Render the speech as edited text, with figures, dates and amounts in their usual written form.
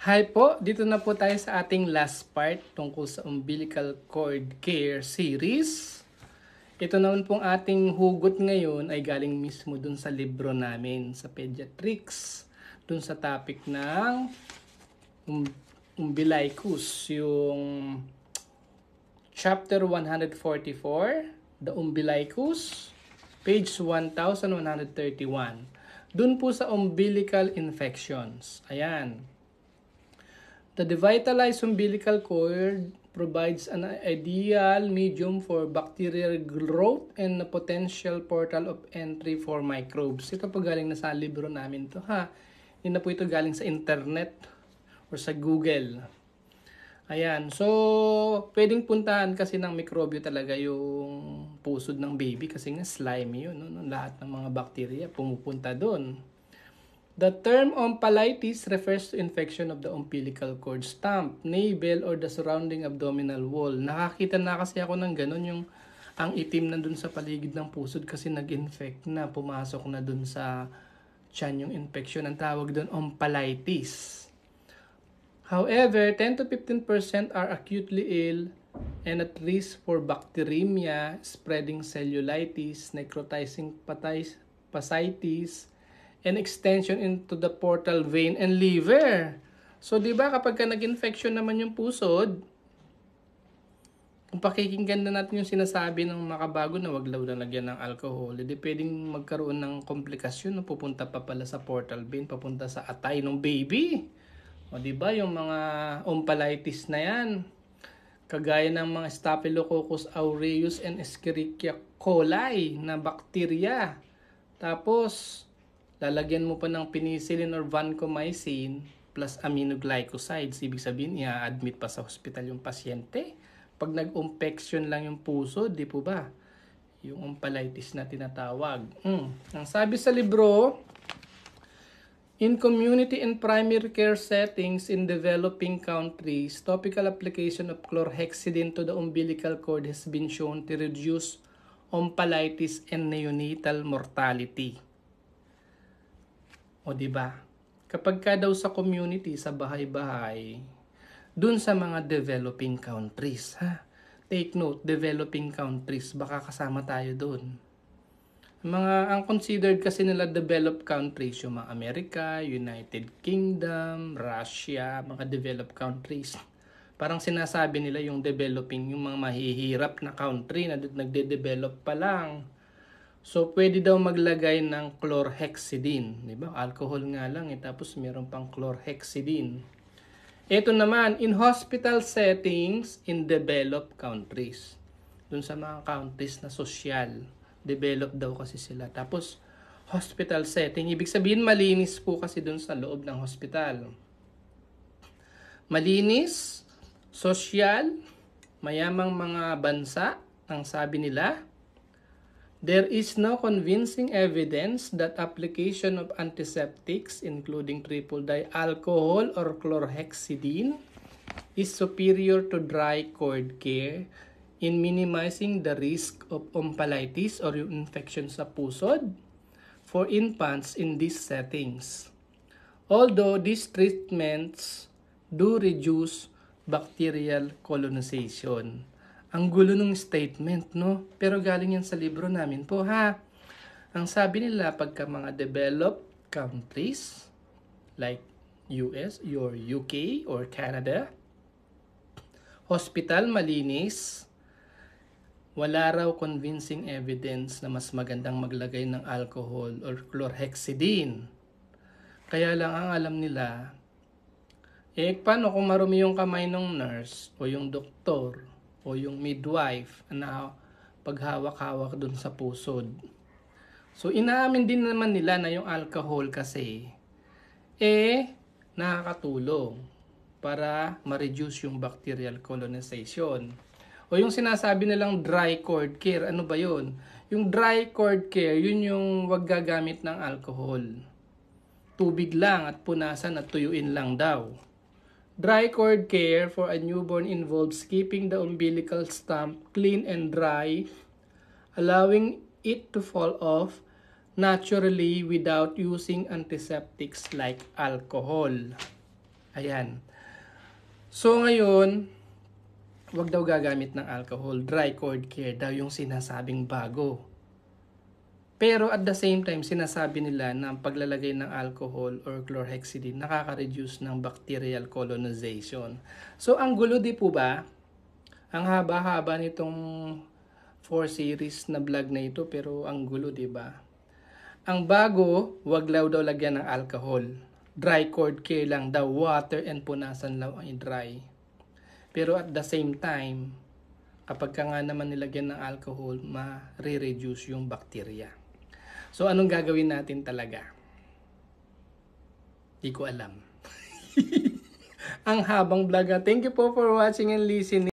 Hi po, dito na po tayo sa ating last part tungkol sa umbilical cord care series. Ito naman pong ating hugot ngayon ay galing mismo dun sa libro namin sa Pediatrics, dun sa topic ng umbilicus, yung chapter 144, the umbilicus, page 1131. Dun po sa umbilical infections. Ayan. The devitalized umbilical cord provides an ideal medium for bacterial growth and a potential portal of entry for microbes. Ito po galing na sa libro namin to ha. Hindi na po ito galing sa internet or sa Google. Ayan. So, pwedeng puntahan kasi ng mikrobyo talaga yung pusod ng baby kasi nga slimy yun. No? Lahat ng mga bacteria pumupunta doon. The term ompalitis refers to infection of the umbilical cord stump, navel, or the surrounding abdominal wall. Nakakita na kasi ako ng ganun, yung ang itim na dun sa paligid ng pusod kasi nag-infect na, pumasok na dun sa tiyan yung infection. Ang tawag dun ompalitis. However, 10 to 15% are acutely ill and at risk for bacteremia, spreading cellulitis, necrotizing fasciitis, and extension into the portal vein and liver. So, di ba kapag nag-infection naman yung pusod, kung pakikinggan na natin yung sinasabi ng makabago na wag daw na lagyan ng alcohol, hindi pwedeng magkaroon ng komplikasyon na pupunta pa pala sa portal vein, papunta sa atay ng baby. O di ba yung mga ompalitis na yan, kagaya ng mga Staphylococcus aureus and Escherichia coli na bakterya. Tapos, lalagyan mo pa ng penicillin or vancomycin plus aminoglycosides. Ibig sabihin, i-admit pa sa hospital yung pasyente. Pag nag-infection lang yung puso, di po ba? Yung ompalitis na tinatawag. Ang sabi sa libro, in community and primary care settings in developing countries, topical application of chlorhexidine to the umbilical cord has been shown to reduce ompalitis and neonatal mortality. O di ba? Kapag ka daw sa community, sa bahay-bahay, dun sa mga developing countries, ha? Take note, developing countries, baka kasama tayo dun. Ang considered kasi nila developed countries, yung mga Amerika, United Kingdom, Russia, mga developed countries. Parang sinasabi nila yung developing, yung mga mahihirap na country na nagde-develop pa lang. So, pwede daw maglagay ng chlorhexidine. Diba? Alcohol nga lang tapos meron pang chlorhexidine. Ito naman, in hospital settings in developed countries. Dun sa mga countries na social, developed daw kasi sila. Tapos, hospital setting. Ibig sabihin, malinis po kasi dun sa loob ng hospital. Malinis, social, mayamang mga bansa, ang sabi nila. There is no convincing evidence that application of antiseptics, including triple dialcohol or chlorhexidine, is superior to dry cord care in minimizing the risk of ompalitis or infection sa pusod for infants in these settings. Although these treatments do reduce bacterial colonization. Ang gulo ng statement, no? Pero galing yan sa libro namin po, ha? Ang sabi nila, pagka mga developed countries, like US, or UK, or Canada, hospital malinis, wala raw convincing evidence na mas magandang maglagay ng alcohol or chlorhexidine. Kaya lang ang alam nila, paano kung marumi yung kamay ng nurse o yung doktor o yung midwife na paghawak-hawak dun sa pusod. So, inaamin din naman nila na yung alcohol kasi nakakatulong para ma-reduce yung bacterial colonization. O yung sinasabi nilang dry cord care, ano ba yun? Yung dry cord care, yun yung wag gagamit ng alcohol. Tubig lang at punasan at tuyuin lang daw. Dry cord care for a newborn involves keeping the umbilical stump clean and dry, allowing it to fall off naturally without using antiseptics like alcohol. Ayan. So ngayon, wag daw gagamit ng alcohol. Dry cord care daw yung sinasabing bago. Pero at the same time, sinasabi nila na ang paglalagay ng alcohol or chlorhexidine nakaka-reduce ng bacterial colonization. So ang gulo di po ba? Ang haba-haba nitong 4 series na vlog na ito pero ang gulo di ba? Ang bago, wag daw lagyan ng alcohol. Dry cord care lang daw, water and punasan lang ay dry. Pero at the same time, kapag ka nga naman nilagyan ng alcohol, ma-reduce yung bacteria. So, anong gagawin natin talaga? Di ko alam. Ang habang vlog. Thank you po for watching and listening.